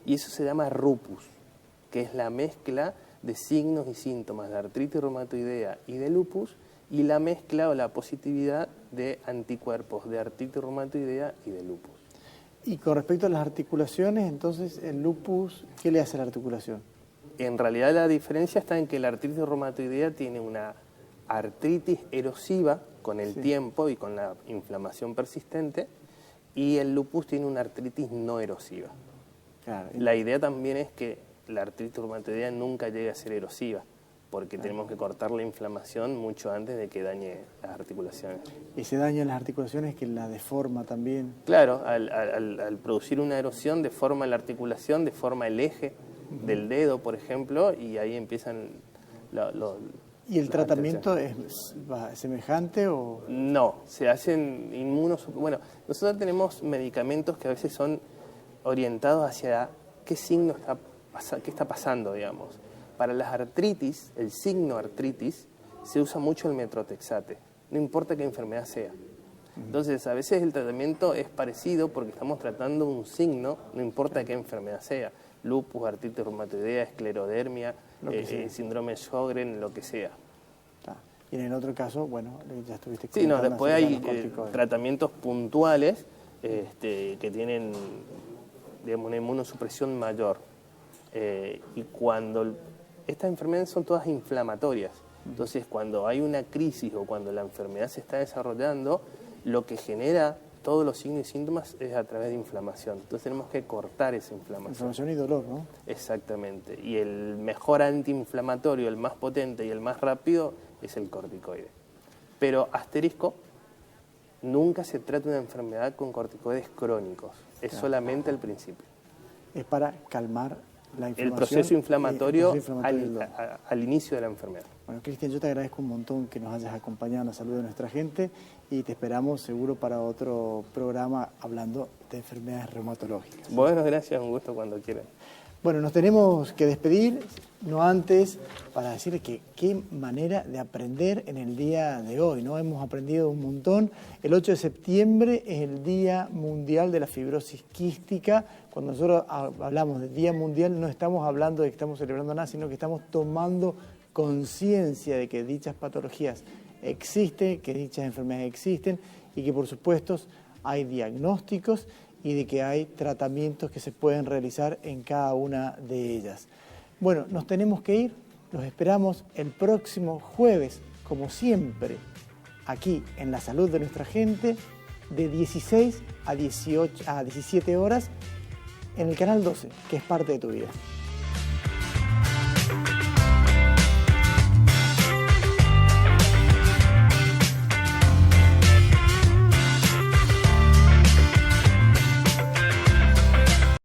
Y eso se llama rupus, que es la mezcla de signos y síntomas de artritis reumatoidea y de lupus, y la mezcla o la positividad de anticuerpos de artritis reumatoidea y de lupus. Y con respecto a las articulaciones, entonces, el lupus, ¿qué le hace a la articulación? En realidad la diferencia está en que la artritis reumatoidea tiene una artritis erosiva con el tiempo y con la inflamación persistente, y el lupus tiene una artritis no erosiva. Claro. La idea también es que la artritis reumatoidea nunca llegue a ser erosiva, porque tenemos que cortar la inflamación mucho antes de que dañe las articulaciones. Ese daño en las articulaciones que la deforma también. Claro, al producir una erosión deforma la articulación, deforma el eje del dedo, por ejemplo, y ahí empiezan ¿Y el tratamiento es semejante o...? No, se hacen Bueno, nosotros tenemos medicamentos que a veces son orientados hacia qué signo qué está pasando, digamos. Para las artritis, el signo artritis, se usa mucho el metrotexate, no importa qué enfermedad sea. Entonces, a veces el tratamiento es parecido porque estamos tratando un signo, no importa qué enfermedad sea. Lupus, artritis reumatoidea, esclerodermia, síndrome de Sjögren, lo que sea. Y en el otro caso, bueno, ya estuviste comentando. Sí, no, después hay tratamientos puntuales que tienen, digamos, una inmunosupresión mayor. Y cuando estas enfermedades son todas inflamatorias, Entonces, cuando hay una crisis o cuando la enfermedad se está desarrollando, lo que genera todos los signos y síntomas es a través de inflamación. Entonces tenemos que cortar esa inflamación. Inflamación y dolor, ¿no? Exactamente. Y el mejor antiinflamatorio, el más potente y el más rápido, es el corticoide. Pero, asterisco, nunca se trata una enfermedad con corticoides crónicos. Es solamente al principio. Es para calmar la inflamación. El proceso inflamatorio, del dolor. al inicio de la enfermedad. Bueno, Cristian, yo te agradezco un montón que nos hayas acompañado en la salud de nuestra gente y te esperamos seguro para otro programa hablando de enfermedades reumatológicas. Bueno, gracias, un gusto cuando quieran. Bueno, nos tenemos que despedir, no antes, para decir que qué manera de aprender en el día de hoy, ¿no? Hemos aprendido un montón. El 8 de septiembre es el Día Mundial de la Fibrosis Quística. Cuando nosotros hablamos de Día Mundial no estamos hablando de que estamos celebrando nada, sino que estamos tomando conciencia de que dichas patologías existen, que dichas enfermedades existen y que por supuesto hay diagnósticos y de que hay tratamientos que se pueden realizar en cada una de ellas. Bueno, nos tenemos que ir, los esperamos el próximo jueves, como siempre, aquí en La Salud de Nuestra Gente, de 16 a 17 horas, en el canal 12, que es parte de tu vida.